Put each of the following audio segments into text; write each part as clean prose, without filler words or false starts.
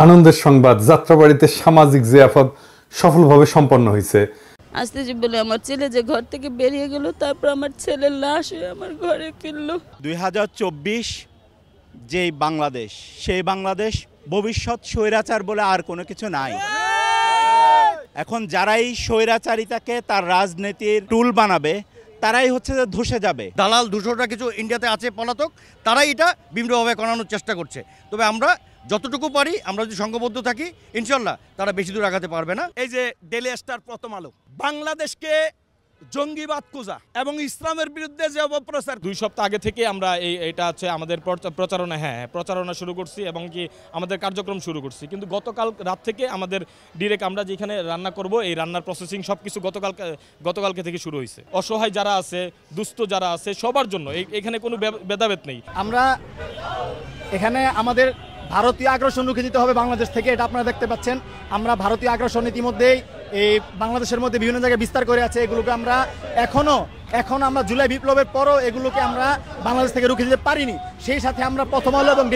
আনন্দের সংবাদ, যাত্রাবাড়িতে সামাজিক জিয়াফত সফলভাবে সম্পন্ন হয়েছে। আসতে যে বলে আমার ছেলে যে ঘর থেকে বেরিয়ে গেল, তারপর আমার ছেলের লাশ আমার ঘরে ফিরল। 2024 যেই বাংলাদেশ, সেই বাংলাদেশ ভবিষ্যৎ স্বৈরাচার বলে আর কোনো কিছু নাই। এখন যারাই স্বৈরাচারিতাকে তার রাজনীতির টুল বানাবে তারাই হচ্ছে যে ধসে যাবে। দালাল দুশোটা কিছু ইন্ডিয়াতে আছে পলাতক, তারাই এটা বিভিন্নভাবে করানোর চেষ্টা করছে। তবে আমরা যতটুকু পারি, আমরা যদি সংঘবদ্ধ থাকি, ইনশাল্লাহ তারা বেশি দূর আগাতে পারবে না। এই যে ডেইলি স্টার, প্রথম আলো, বাংলাদেশকে জঙ্গিবাদ খোঁজা এবং ইসলামের বিরুদ্ধে যে অপপ্রচার, 2 সপ্তাহ আগে থেকে আমরা এটা হচ্ছে আমাদের প্রচারণা শুরু করছি এবং কি আমাদের কার্যক্রম শুরু করছি। কিন্তু গতকাল রাত থেকে আমাদের ডিরেক্ট আমরা যেখানে রান্না করব, এই রান্নার প্রসেসিং সব কিছু গতকালকে থেকে শুরু হয়েছে। অসহায় যারা আছে, দুস্থ যারা আছে, সবার জন্য এখানে কোনো ভেদাভেদ নেই। আমরা এখানে আমাদের ভারতীয় আগ্রাসন রুখে দিতে হবে বাংলাদেশ থেকে, এটা আপনারা দেখতে পাচ্ছেন। আমরা ভারতীয় আগ্রাসন ইতিমধ্যেই এই বাংলাদেশের মধ্যে বিভিন্ন জায়গায় বিস্তার করে আছে। এগুলোকে আমরা এখন আমরা জুলাই বিপ্লবের পরও এগুলোকে আমরা বাংলাদেশ থেকে রুখে দিতে পারিনি। সেই সাথে আমরা প্রথম আলো এবং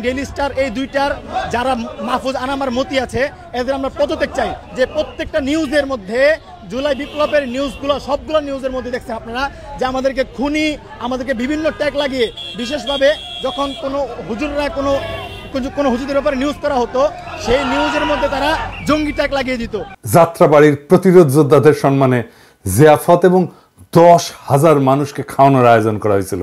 ডেইলি স্টার এই দুইটার যারা মাহফুজ আনামার মতি আছে, এদের আমরা পদত্যাগ চাই। যে প্রত্যেকটা নিউজের মধ্যে জুলাই বিপ্লবের নিউজগুলো, সবগুলো নিউজের মধ্যে দেখছেন আপনারা যে আমাদেরকে খুনি, আমাদেরকে বিভিন্ন ট্যাগ লাগিয়ে, বিশেষভাবে যখন কোনো হুজুররা কোনো হুজুরদের ব্যাপারে নিউজ করা হতো, সেই নিউজের মধ্যে তারা জঙ্গি ট্যাগ লাগিয়ে দিত। যাত্রাবাড়ির প্রতিরোধ যোদ্ধাদের সম্মানে জিয়াফত এবং 10,000 মানুষকে খাওয়ানোর আয়োজন করা হয়েছিল।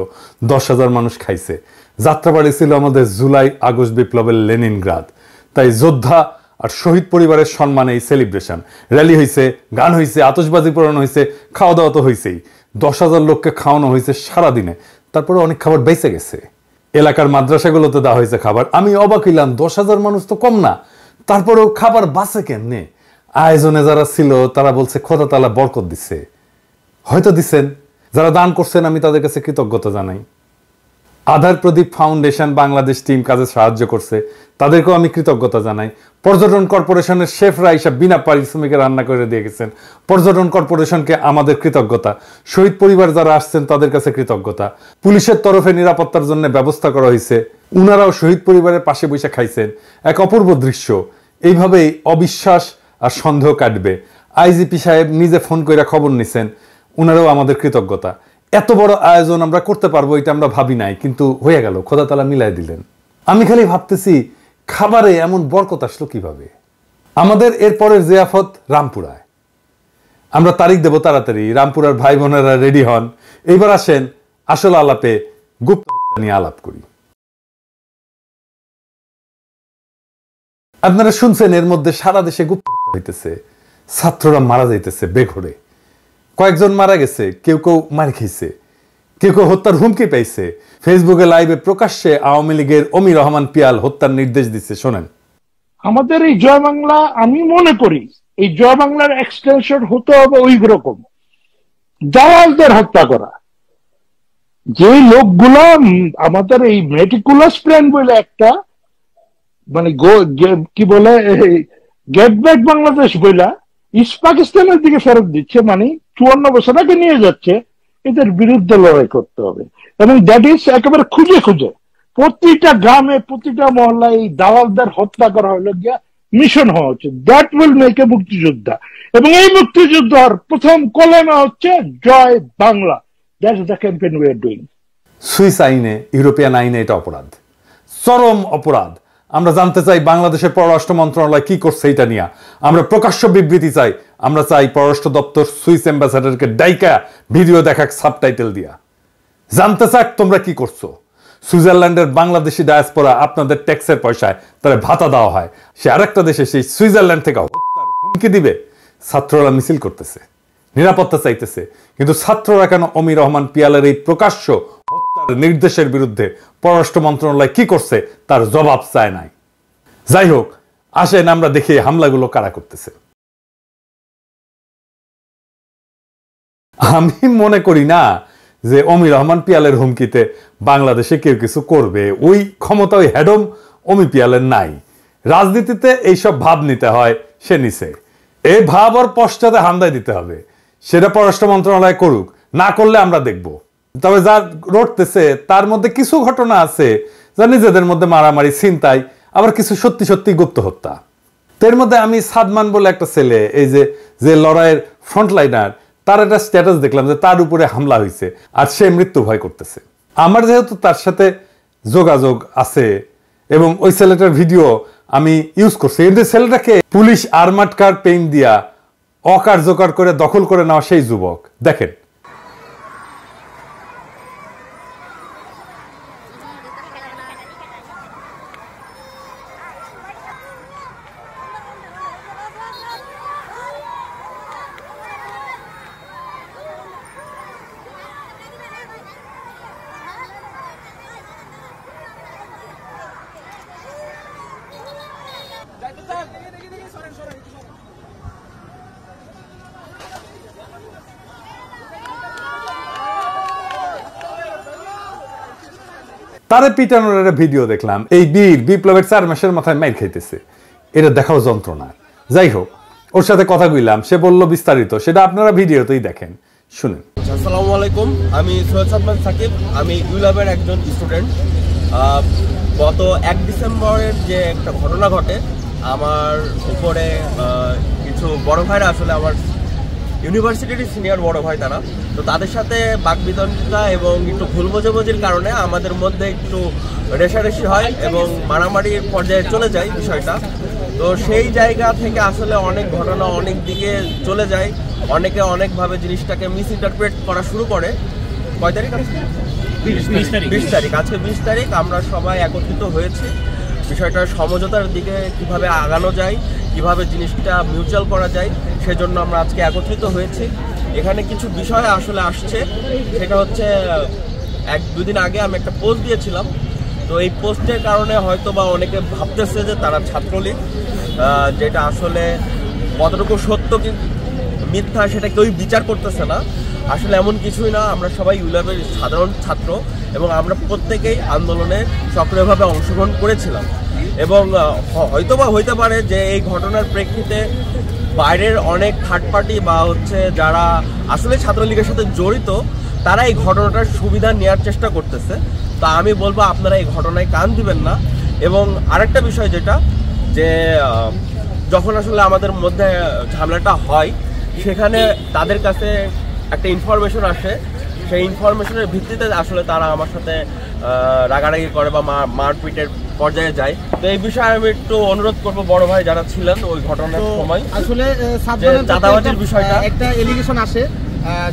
10,000 মানুষ খাইছে। যাত্রাবাড়ি ছিল আমাদের জুলাই আগস্ট বিপ্লবের লেনিনগ্রাদ। তাই যোদ্ধা আর শহীদ পরিবারের সম্মানে এই সেলিব্রেশন, র্যালি হয়েছে, গান হয়েছে, আতশবাজি পোড়ানো হয়েছে, খাওয়া দাওয়া তো হয়েছেই। 10,000 লোককে খাওয়ানো হয়েছে সারাদিনে। তারপরে অনেক খাবার বেঁচে গেছে। এলাকার মাদ্রাসাগুলোতে দেওয়া হয়েছে খাবার। আমি অবাক হইলাম, 10,000 মানুষ তো কম না, তারপরেও খাবার বাঁচে কেমনে? আয়োজনে যারা ছিল তারা বলছে খোদা তাআলা বরকত দিচ্ছে। হয়তো দিচ্ছেন। যারা দান করছেন আমি তাদের কাছে কৃতজ্ঞতা জানাই। আধার প্রদীপ ফাউন্ডেশন বাংলাদেশ টিম কাজে সাহায্য করছে, তাদেরকেও আমি কৃতজ্ঞতা জানাই। পর্যটন কর্পোরেশনের শেফরা হিসাব বিনা পারিশ্রমিকে রান্না করে দিয়ে গেছেন, পর্যটন কর্পোরেশনকে আমাদের কৃতজ্ঞতা। শহীদ পরিবার যারা আসছেন তাদের কাছে কৃতজ্ঞতা। পুলিশের তরফে নিরাপত্তার জন্য ব্যবস্থা করা হয়েছে, উনারাও শহীদ পরিবারের পাশে বসে খাইছেন। এক অপূর্ব দৃশ্য। এইভাবেই অবিশ্বাস আর সন্দেহ কাটবে। আইজিপি সাহেব নিজে ফোন করে খবর নিছেন, উনারাও আমাদের কৃতজ্ঞতা। এত বড় আয়োজন আমরা করতে পারবো এটা আমরা ভাবি নাই, কিন্তু হয়ে গেল, খোদা তাআলা মিলাই দিলেন। আমি খালি ভাবতেছি খাবারে এমন বরকত আসলো কিভাবে। আমাদের এরপরের জিয়াফত রামপুরায়, আমরা তারিখ দেব তাড়াতাড়ি। রামপুরার ভাই বোনেরা রেডি হন। এইবার আসেন আসল আলাপে, গুপ্ত হত্যা নিয়ে আলাপ করি। আপনারা শুনছেন এর মধ্যে সারা দেশে গুপ্ত হত্যা হইতেছে, ছাত্ররা মারা যাইতেছে বেঘরে। কয়েকজন মারা গেছে, কেউ মার খেয়েছে, কেউ হত্যার হুমকি পাইছে। ফেসবুকে লাইভে প্রকাশ্যে আওয়ামী লীগের অমি রহমান পিয়াল হত্যার নির্দেশ দিচ্ছে। শোনেন, আমাদের এই জয় বাংলা, আমি মনে করি এই জয় বাংলার এক্সটেনশন হতে হবে ওই রকম দালালদের হত্যা করা। যে লোকগুলো আমাদের এই মেটিকুলাস প্ল্যান বলে একটা, মানে কি বলে, গেট ব্যাক বাংলাদেশ বইলা ইস্ট পাকিস্তানের দিকে ফেরত দিচ্ছে, মানে 54 বছর আগে নিয়ে যাচ্ছে। এদের বিরুদ্ধে লড়াই করতে হবে এবং দ্যাট ইজ একেবারে খুঁজে প্রতিটা গ্রামে, প্রতিটা মহল্লায় এই দালালদের হত্যা করা হলো গিয়া মিশন হওয়া উচিত। দ্যাট উইল মেক এ মুক্তিযোদ্ধা। এবং এই মুক্তিযোদ্ধার প্রথম কলেমা হচ্ছে জয় Bangla. That is the campaign we are doing. Swiss আইনে, ইউরোপিয়ান আইনে এটা অপরাধ, চরম অপরাধ। আমরা জানতে চাই বাংলাদেশের পররাষ্ট্র মন্ত্রণালয় কি করছে এটা নিয়ে। আমরা প্রকাশ্য বিবৃতি চাই। আমরা চাই পররাষ্ট্র দপ্তর সুইস অ্যাম্বাসাডারকে ডাইকা ভিডিও দেখাক সাবটাইটেল দিয়া। জানতে চাক তোমরা কি করছো। সুইজারল্যান্ডের বাংলাদেশি ডায়াসপোরা আপনাদের ট্যাক্সের পয়সায় তারা ভাতা দেওয়া হয়, সে আরেকটা দেশে সেই সুইজারল্যান্ড থেকে হত্যার হুমকি দিবে। ছাত্ররা মিছিল করতেছে, নিরাপত্তা চাইতেছে, কিন্তু ছাত্ররা কেন অমি রহমান পিয়ালের এই প্রকাশ্য হত্যার নির্দেশের বিরুদ্ধে পররাষ্ট্র মন্ত্রণালয় কি করছে তার জবাব চায় নাই। যাই হোক, আসেন আমরা দেখি হামলাগুলো কারা করতেছে। আমি মনে করি না যে অমি রহমান পিয়ালের হুমকিতে বাংলাদেশে কেউ কিছু করবে। ওই ক্ষমতা ওই হ্যাডম অমি পিয়ালের নাই। রাজনীতিতে এইসব ভাব নিতে হয়, সে নিছে। এই ভাব ওর পশ্চাতে হামদায় দিতে হবে, সেটা পররাষ্ট্র মন্ত্রণালয় করুক, না করলে আমরা দেখব। তবে যা রটতেছে তার মধ্যে কিছু ঘটনা আছে যা নিজেদের মধ্যে মারামারি, ছিনতাই, আবার কিছু সত্যি সত্যি গুপ্ত হত্যা। এর মধ্যে আমি সাদমান বলে একটা ছেলে, এই যে লড়াইয়ের ফ্রন্টলাইনার, তার একটা স্ট্যাটাস দেখলাম যে তার উপরে হামলা হয়েছে আর সে মৃত্যু ভয় করতেছে। আমার যেহেতু তার সাথে যোগাযোগ আছে এবং ওই ছেলেটার ভিডিও আমি ইউজ করছি, কিন্তু ছেলেটাকে পুলিশ আর্মার্ড কার পেইন্ট দিয়া অকার্যকর করে দখল করে নেওয়া সেই যুবক। দেখেন তারে পিটানোর একটা ভিডিও দেখলাম, এই বীর বিপ্লবের 4 মাসের মাথায় মাইর খাইতেছে, এটা দেখাও যন্ত্রণা। যাই হোক, ওর সাথে কথা কইলাম, সে বলল বিস্তারিত, সেটা আপনারা ভিডিওতেই দেখেন, শুনেন। আসসালামু আলাইকুম, আমি সৈয়দ সাদমান সাকিব, আমি ইউল্যাবের একজন স্টুডেন্ট। গত 1 ডিসেম্বরের যে একটা ঘটনা ঘটে, আমার উপরে কিছু বড় ভাইরা, আসলে আমার ইউনিভার্সিটির সিনিয়র বড় ভাই তারা, তো তাদের সাথে বাকবিতণ্ডা এবং একটু ভুল বোঝাবুঝির কারণে আমাদের মধ্যে একটু রেষারেষি হয় এবং মারামারির পর্যায়ে চলে যায় বিষয়টা। তো সেই জায়গা থেকে আসলে অনেক ঘটনা অনেক দিকে চলে যায়, অনেকে অনেকভাবে জিনিসটাকে মিস ইন্টারপ্রেট করা শুরু করে। কয় তারিখ? 20 তারিখ। আজকে 20 তারিখ আমরা সবাই একত্রিত হয়েছি বিষয়টার সমঝোতার দিকে কিভাবে আগানো যায়, কিভাবে জিনিসটা মিউচুয়াল করা যায়, সেজন্য আমরা আজকে একত্রিত হয়েছি। এখানে কিছু বিষয় আসলে আসছে, সেটা হচ্ছে 1-2 দিন আগে আমি একটা পোস্ট দিয়েছিলাম। তো এই পোস্টের কারণে হয়তো বা অনেকে ভাবতেছে যে তারা ছাত্রলীগ, যেটা আসলে কতটুকু সত্য কি মিথ্যা সেটা কেউই বিচার করতেছে না। আসলে এমন কিছুই না, আমরা সবাই ইউল্যাবের সাধারণ ছাত্র এবং আমরা প্রত্যেকেই আন্দোলনে সক্রিয়ভাবে অংশগ্রহণ করেছিলাম। এবং হয়তোবা হইতে পারে যে এই ঘটনার প্রেক্ষিতে বাইরের অনেক থার্ড পার্টি বা হচ্ছে যারা আসলে ছাত্রলীগের সাথে জড়িত, তারা এই ঘটনাটার সুবিধা নেওয়ার চেষ্টা করতেছে। তা আমি বলবো আপনারা এই ঘটনায় কান দিবেন না। এবং আরেকটা বিষয় যেটা, যে যখন আসলে আমাদের মধ্যে ঝামেলাটা হয়, সেখানে তাদের কাছে একটা ইনফরমেশন আসে, সেই ইনফরমেশনের ভিত্তিতে আসলে তারা আমার সাথে রাগারাগি করে বা মারপিটের পর্যায়ে যায়। তো এই বিষয়ে আমি একটু অনুরোধ করবো বড় ভাই যারা ছিলেন ওই ঘটনার সময়, আসলে চাঁদাবাজির বিষয়টা একটা এলিগেশন আসে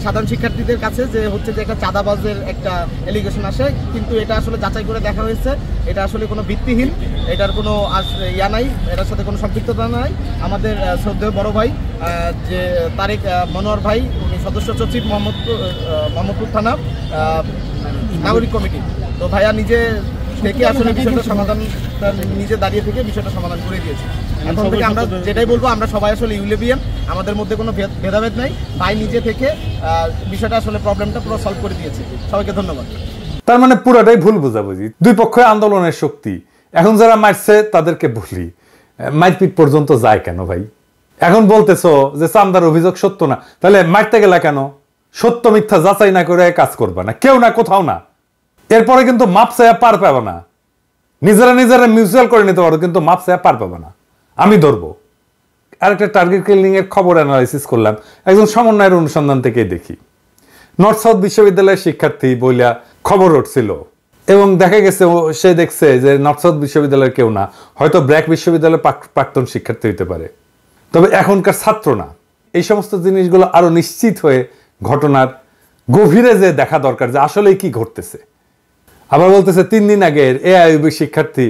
সাধারণ শিক্ষার্থীদের কাছে, যে হচ্ছে যে একটা চাঁদাবাজের একটা এলিগেশন আসে, কিন্তু এটা আসলে যাচাই করে দেখা হয়েছে এটা আসলে কোনো ভিত্তিহীন, এটার কোনো ইয়া নাই, এটার সাথে কোনো সম্পৃক্ততা নাই। আমাদের শ্রদ্ধেয় বড় ভাই যে তারেক মনোয়ার ভাই, উনি সদস্য সচিব মোহাম্মদপুর থানা নাগরিক কমিটি, তো ভাইয়া নিজে থেকে আসলে বিষয়টা সমাধান, নিজে দাঁড়িয়ে থেকে বিষয়টা সমাধান করে দিয়েছে। এখন থেকে আমরা যেটাই বলবো, আমরা সবাই আসলে ইউলেবিয়ান, আমাদের মধ্যে কোনো ভেদাভেদ নাই। ভাই নিজে থেকে বিষয়টা আসলে প্রবলেমটা পুরো সলভ করে দিয়েছে। সবাইকে ধন্যবাদ। তার মানে পুরাটাই ভুল বোঝাবুঝি, দুই পক্ষই আন্দোলনের শক্তি। এখন যারা মারছে তাদেরকে বলি, মারপিট পর্যন্ত যায় কেন ভাই? এখন বলতেছো যে চান্দার অভিযোগ সত্য না, তাহলে মারতে গেলা কেন? সত্য মিথ্যা যাচাই না করে কাজ করবা না, কেউ না কোথাও না। এরপরে কিন্তু মাপ চাইয়া পার পাবে না, নিজেরা মিউচুয়াল করে নিতে পারো, কিন্তু মাপ চাইয়া পার পাবে না। আমি ধরবো। আরেকটা টার্গেট কিলিং এর খবর অ্যানালাইসিস করলাম একজন সমন্বয়ের অনুসন্ধান থেকেই দেখি। নর্থ সাউথ বিশ্ববিদ্যালয়ের শিক্ষার্থী বইলা খবর উঠছিল এবং দেখা গেছে সে দেখছে যে নর্থ সাউথ বিশ্ববিদ্যালয়ের কেউ না, হয়তো ব্র্যাক বিশ্ববিদ্যালয়ের প্রাক্তন শিক্ষার্থী হইতে পারে, তবে এখনকার ছাত্র না। এই সমস্ত জিনিসগুলো আরো নিশ্চিত হয়ে ঘটনার গভীরে যে দেখা দরকার যে আসলেই কি ঘটতেছে। আবার বলতেছে 3 দিন আগের এআইইউবি শিক্ষার্থী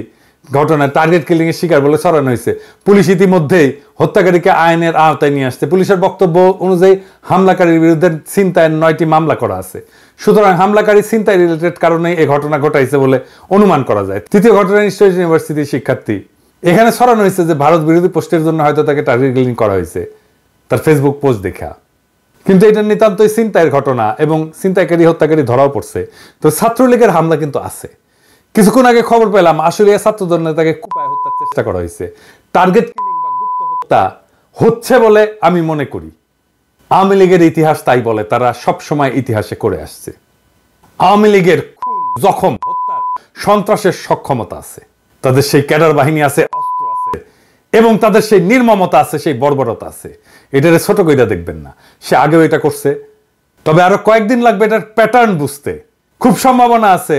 ঘটনায় টার্গেট কিলিং এর শিকার বলে ছড়ানো হয়েছে। পুলিশ ইতিমধ্যেই হত্যাকারীকে আইনের আওতায় নিয়ে আসছে। পুলিশের বক্তব্য অনুযায়ী হামলাকারীর বিরুদ্ধে ছিনতাইয়ের 9টি মামলা করা আছে। সুতরাং হামলাকারী ছিনতাই রিলেটেড কারণে এই ঘটনা ঘটাইছে বলে অনুমান করা যায়। তৃতীয় ঘটনা নিশ্চয়ই ইউনিভার্সিটির শিক্ষার্থী। এখানে ছড়ানো হয়েছে যে ভারত বিরোধী পোস্টের জন্য হয়তো তাকে টার্গেট কিলিং করা হয়েছে তার ফেসবুক পোস্ট দেখা, কিন্তু এটা নিতান্তই ছিনতাইয়ের ঘটনা এবং ছিনতাইকারী হত্যাকারী ধরাও পড়ছে। তো ছাত্রলীগের হামলা কিন্তু আছে। কিছুক্ষণ আগে খবর পেলাম আসলে ছাত্রদল নেতাকে কুপায় হত্যার চেষ্টা করা হয়েছে। টার্গেট কিলিং বা গুপ্ত হত্যা হচ্ছে বলে আমি মনে করি। আওয়ামী লীগের ইতিহাস তাই বলে, তারা সব সময় ইতিহাসে করে আসছে। আওয়ামী লীগের খুন, জখম, হত্যা, সন্ত্রাসের সক্ষমতা আছে। তাদের সেই ক্যাডার বাহিনী আছে, অস্ত্র আছে, এবং তাদের সেই নির্মমতা আছে, সেই বর্বরতা আছে। এটারে ছোট কইরা দেখবেন না, সে আগেও এটা করছে। তবে আরো কয়েকদিন লাগবে এটার প্যাটার্ন বুঝতে। খুব সম্ভাবনা আছে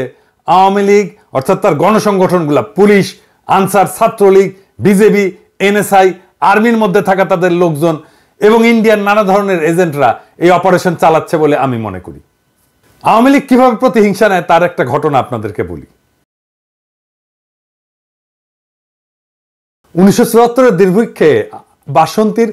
আওয়ামী লীগ অর্থাৎ তার গণসংগঠনগুলা, police, Ansar, Chhatra League, BJP, NSI, আর্মির মধ্যে থাকা তাদের লোকজন এবং ইন্ডিয়ার নানা ধরনের এজেন্টরা এই অপারেশন চালাচ্ছে বলে আমি মনে করি। আওয়ামী লীগ কিভাবে প্রতিহিংসা নেয় তার একটা ঘটনা আপনাদেরকে বলি। 1974-এর দুর্ভিক্ষে বাসন্তীর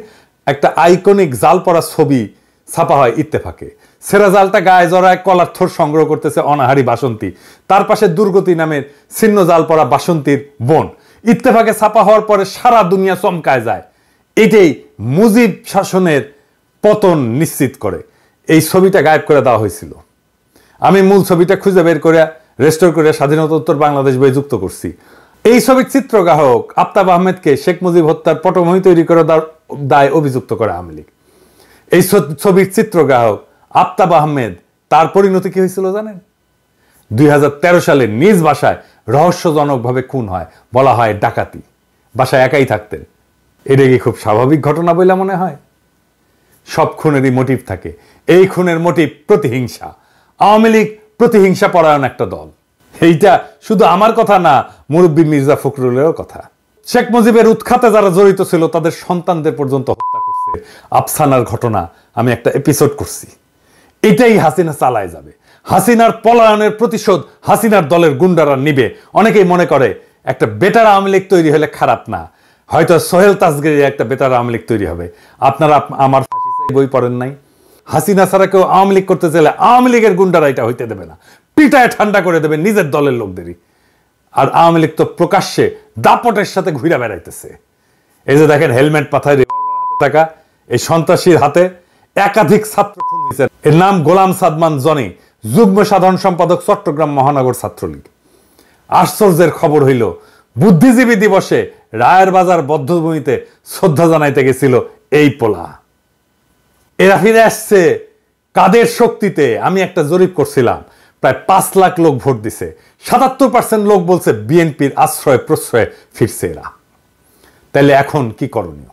একটা আইকনিক জাল পড়া ছবি ছাপা হয় ইত্তেফাকে। সেরা জালটা গায়ে জড়ায় কলার থর সংগ্রহ করতেছে অনাহারী বাসন্তী, তার পাশে দুর্গতি নামের ছিন্ন জাল পড়া বাসন্তীর বোন। ইত্তেফাকে ছাপা হওয়ার পরে সারা দুনিয়া চমকায় যায়। এটাই মুজিব শাসনের পতন নিশ্চিত করে। এই ছবিটা গায়েব করে দেওয়া হয়েছিল। আমি মূল ছবিটা খুঁজে বের করে রেস্টোর করে স্বাধীনতোত্তর বাংলাদেশ বই যুক্ত করছি। এই ছবির চিত্রগ্রাহক আফতাব আহমেদকে শেখ মুজিব হত্যার পটভূমি তৈরি করে দায় অভিযুক্ত করে আওয়ামী লীগ। এই ছবির চিত্রগ্রাহক আফতাব আহমেদ, তার পরিণতি কি হয়েছিল জানেন? 2013 সালে নিজ বাসায় রহস্যজনকভাবে খুন হয়, বলা হয় ডাকাতি। বাসায় একাই থাকতেন। এটা কি খুব স্বাভাবিক ঘটনা বলে মনে হয়? সব খুনেরই মোটিভ থাকে। এই খুনের মোটিভ প্রতিহিংসা। আওয়ামী লীগ প্রতিহিংসা পরায়ণ একটা দল। এইটা শুধু আমার কথা না, মুরব্বী মির্জা ফখরুলেরও কথা। শেখ মুজিবের উৎখাতে যারা জড়িত ছিল তাদের সন্তানদের পর্যন্ত হত্যা করছে। আফসানার ঘটনা আমি একটা এপিসোড করছি। এটাই হাসিনা চালায় যাবে। হাসিনার পলায়নের প্রতিশোধ হাসিনার দলের গুন্ডারা নিবে। অনেকেই মনে করে একটা বেটার আওয়ামী লীগ তৈরি হলে খারাপ না, হয়তো সোহেল তাজগিরের একটা বেটার আওয়ামী লীগ তৈরি হবে। আপনারা আমার বই পড়েন নাই? হাসিনা ছাড়া কেউ আওয়ামী লীগ করতে চাইলে আওয়ামী লীগের গুন্ডারা এটা হইতে দেবে না, পিটায় ঠান্ডা করে দেবে নিজের দলের লোকদেরই। আর আওয়ামী লীগ তো প্রকাশ্যে দাপটের সাথে ঘুরে বেড়াইতেছে। এই যে দেখেন হেলমেট মাথায় হাতে থাকা এই সন্ত্রাসীর হাতে একাধিক ছাত্র খুন হয়েছে। এর নাম গোলাম সাদমান জনি, যুগ্ম সাধারণ সম্পাদক চট্টগ্রাম মহানগর ছাত্রলীগ। আশ্চর্যের খবর হইল বুদ্ধিজীবী দিবসে রায়ের বাজার বদ্ধভূমিতে শ্রদ্ধা জানাইতে গেছিল এই পোলা। এরা ফিরে আসছে কাদের শক্তিতে? আমি একটা জরিপ করছিলাম, প্রায় 5 লাখ লোক ভোট দিছে। 77% লোক বলছে বিএনপির আশ্রয় প্রশ্রয়ে ফিরছে এরা। তাহলে এখন কি করণীয়?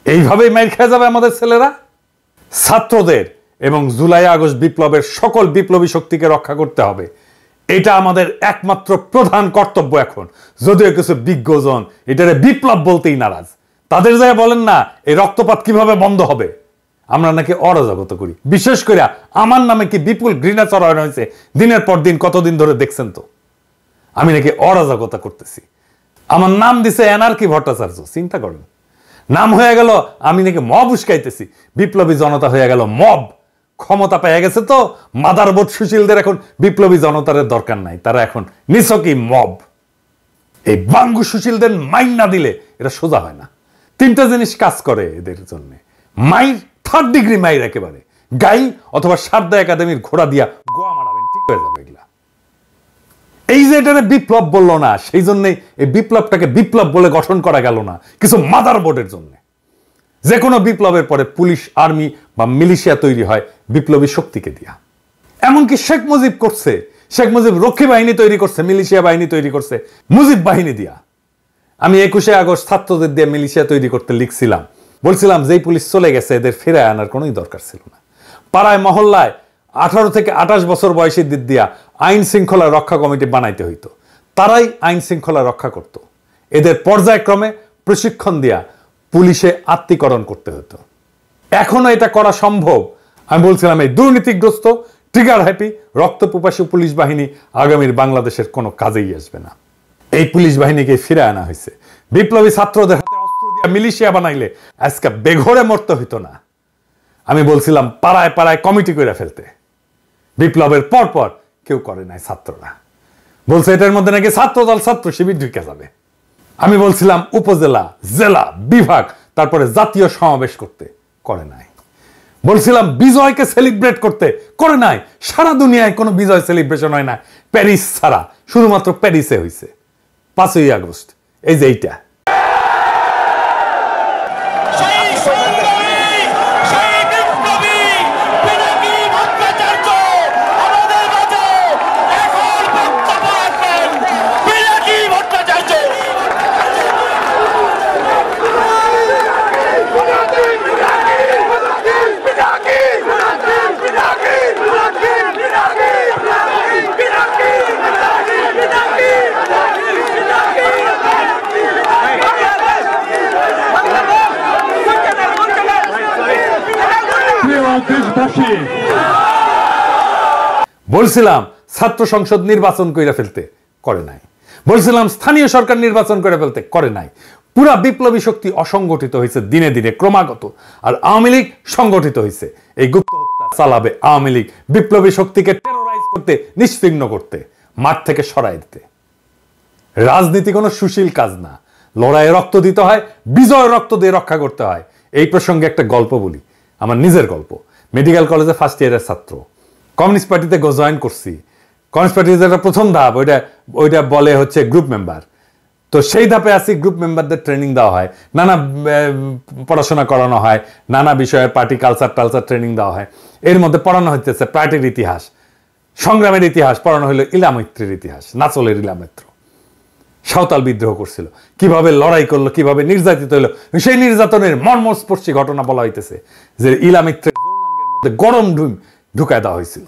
এইভাবেই মাইর খেয়ে যাবে আমাদের ছেলেরা? ছাত্রদের এবং জুলাই আগস্ট বিপ্লবের সকল বিপ্লবী শক্তিকে রক্ষা করতে হবে। এটা আমাদের একমাত্র প্রধান কর্তব্য এখন। যদিও কিছু বিজ্ঞজন এটারে বিপ্লব বলতেই নারাজ। তাদের যায় বলেন না এই রক্তপাত কিভাবে বন্ধ হবে? আমরা নাকি অরাজকতা করি। বিশেষ করে আমার নামে কি বিপুল ঘৃণা চড়ানো হয়েছে দিনের পর দিন, কতদিন ধরে দেখছেন তো। আমি নাকি অরাজকতা করতেছি। আমার নাম দিছে এনার্কি ভট্টাচার্য। চিন্তা করেন, নাম হয়ে গেল আমি নাকি মব উস্কাইতেছি। বিপ্লবী জনতা হয়ে গেল মব। ক্ষমতা পেয়ে গেছে তো মাদারবোর্ড সুশীলদের এখন বিপ্লবী জনতার দরকার নাই, তারা এখন নিছকই মব। এই বাঙ্গু সুশীলদের মাইর না দিলে এটা সোজা হয় না। 3টা জিনিস কাজ করে এদের জন্য। মাইর, 3rd ডিগ্রি মাইর একেবারে, গাই অথবা সারদা একাডেমির ঘোড়া দিয়া গোয়া মারাবেন, ঠিক হয়ে যাবে এগুলা। এই যে এটারে বিপ্লব বললো না, সেই জন্যই এই বিপ্লবটাকে বিপ্লব বলে গঠন করা গেল না কিছু মাদারবোর্ডের জন্য। যে কোনো বিপ্লবের পরে পুলিশ, আর্মি বা মিলিশিয়া তৈরি হয় বিপ্লবী শক্তিকে দিয়া। এমনকি শেখ মুজিব করছে। শেখ মুজিব রক্ষী বাহিনী তৈরি করছে, মিলিশিয়া বাহিনী তৈরি করছে মুজিব বাহিনী দিয়া। আমি 21শে আগস্ট ছাত্রদের দিয়ে মিলিশিয়া তৈরি করতে লিখছিলাম, বলছিলাম যেই পুলিশ চলে গেছে এদের ফিরে আনার কোনোই দরকার ছিল না। পাড়ায় মহল্লায় 18 থেকে 28 বছর বয়সীদের দিয়া আইন শৃঙ্খলা রক্ষা কমিটি বানাইতে হইতো। তারাই আইন শৃঙ্খলা রক্ষা করত। এদের পর্যায়ক্রমে প্রশিক্ষণ দিয়া পুলিশে আত্মীকরণ করতে হতো। এখনো এটা করা সম্ভব। আমি বলছিলাম এই দুর্নীতিগ্রস্ত, ট্রিগার হ্যাপি, রক্তপিপাসু পুলিশ বাহিনী আগামীর বাংলাদেশের কোনো কাজেই আসবে না। এই পুলিশ বাহিনীকে ফিরে আনা হয়েছে। বিপ্লবী ছাত্রদের হাতে অস্ত্র দিয়া মিলিশিয়া বানাইলে আজকে বেঘরে মরতে হইতো না। আমি বলছিলাম পাড়ায় পাড়ায় কমিটি করে ফেলতে। বিপ্লবের পর পর কেউ করে নাই ছাত্ররা। বলছে এটার মধ্যে নাকি ছাত্রদল, ছাত্র শিবির ঢুকে যাবে। আমি বলছিলাম উপজেলা, জেলা, বিভাগ, তারপরে জাতীয় সমাবেশ করতে, করে নাই। বলছিলাম বিজয়কে সেলিব্রেট করতে, করে নাই। সারা দুনিয়ায় কোনো বিজয় সেলিব্রেশন হয় না প্যারিস ছাড়া, শুধুমাত্র প্যারিসে হয়েছে 5ই আগস্ট। এই যে এইটা দেশবাসী, বলছিলাম ছাত্র সংসদ নির্বাচন করে ফেলতে, করে নাই। বলছিলাম স্থানীয় সরকার নির্বাচন করে ফেলতে, করে নাই। পুরা বিপ্লবী শক্তি অসংগঠিত হয়েছে দিনে দিনে ক্রমাগত, আর আওয়ামী লীগ সংগঠিত হয়েছে। এই গুপ্ত হত্যা চালাবে আওয়ামী লীগ, বিপ্লবী শক্তিকে টেরোরাইজ করতে, নিশ্চিহ্ন করতে, মাঠ থেকে সরাই দিতে। রাজনীতি কোনো সুশীল কাজ না, লড়াইয়ে রক্ত দিতে হয়, বিজয় রক্ত দিয়ে রক্ষা করতে হয়। এই প্রসঙ্গে একটা গল্প বলি, আমার নিজের গল্প। মেডিকেল কলেজে ফার্স্ট ইয়ারের ছাত্র, কমিউনিস্ট পার্টিতে জয়েন করছি। কমিউনিস্ট পার্টির যেটা প্রথম ধাপ, ওইটা বলে হচ্ছে গ্রুপ মেম্বার। তো সেই ধাপে আছি, গ্রুপ মেম্বারদের ট্রেনিং দেওয়া হয়, নানা পড়াশোনা করানো হয়, নানা বিষয়ে পার্টি কালচার টালচার ট্রেনিং দেওয়া হয়। এর মধ্যে পড়ানো হইতেছে পার্টির ইতিহাস, সংগ্রামের ইতিহাস, পড়ানো হলো ইলামৈত্রের ইতিহাস, নাচলের ইলামৈত্র। সাঁওতাল বিদ্রোহ করছিল, কিভাবে লড়াই করলো, কিভাবে নির্যাতিত হলো, সেই নির্যাতনের মর্মস্পর্শী ঘটনা বলা হইতেছে, যে ইলামৈত্রের যৌনাঙ্গের মধ্যে গরম ঢুকায় দেওয়া হয়েছিল।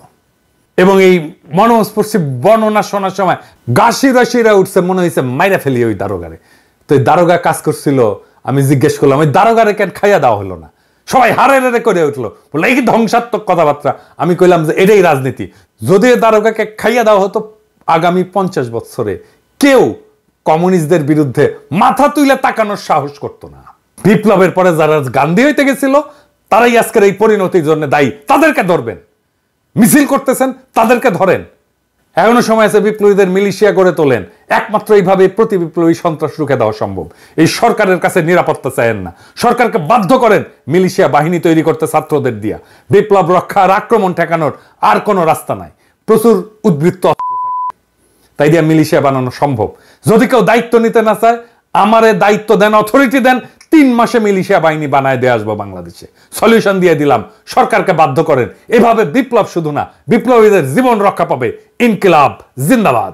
এবং এই মর্মস্পর্শী বর্ণনা শোনার সময় গা শিরা উঠছে, মনে হয়েছে মাইরা ফেলি ওই দারোগারে। তো এই দারোগা কাজ করছিল, আমি জিজ্ঞেস করলাম ওই দারোগারে কেন খাইয়া দেওয়া হলো না? সবাই হারে করে উঠলো, বললো এই ধ্বংসাত্মক কথাবার্তা। আমি কইলাম যে এটাই রাজনীতি। যদি দারোগাকে খাইয়া দেওয়া হতো, আগামী 50 বছরে কেউ কমিউনিস্টদের বিরুদ্ধে মাথা তুলে তাকানোর সাহস করতো না। বিপ্লবের পরে যারা গান্ধী হইতে গেছিল, তারাই আজকের এই পরিণতির জন্য দায়ী। তাদেরকে ধরবেন, মিছিল করতেছেন তাদেরকে ধরেন। এখনো সময় আছে, বিপ্লবীদের মিলিশিয়া করে তোলেন। একমাত্র এইভাবে প্রতি বিপ্লবী সন্ত্রাস রুখে দেওয়া সম্ভব। এই সরকারের কাছে নিরাপত্তা চায়েন না, সরকারকে বাধ্য করেন মিলিশিয়া বাহিনী তৈরি করতে ছাত্রদের দিয়া। বিপ্লব রক্ষা আর আক্রমণ ঠেকানোর আর কোনো রাস্তা নাই, প্রচুর উদ্বৃত্ত অস্ত্র থাকে, তাই দিয়া মিলিশিয়া বানানো সম্ভব। যদি কেউ দায়িত্ব নিতে না চায়, আমারে দায়িত্ব দেন, অথরিটি দেন, 3 মাসে মিলিশিয়া বাহিনী বানায় দিয়ে আসবো বাংলাদেশে। সলিউশন দিয়ে দিলাম, সরকারকে বাধ্য করেন। এভাবে বিপ্লব শুধু না, বিপ্লবীদের জীবন রক্ষা পাবে। ইনকিলাব জিন্দাবাদ।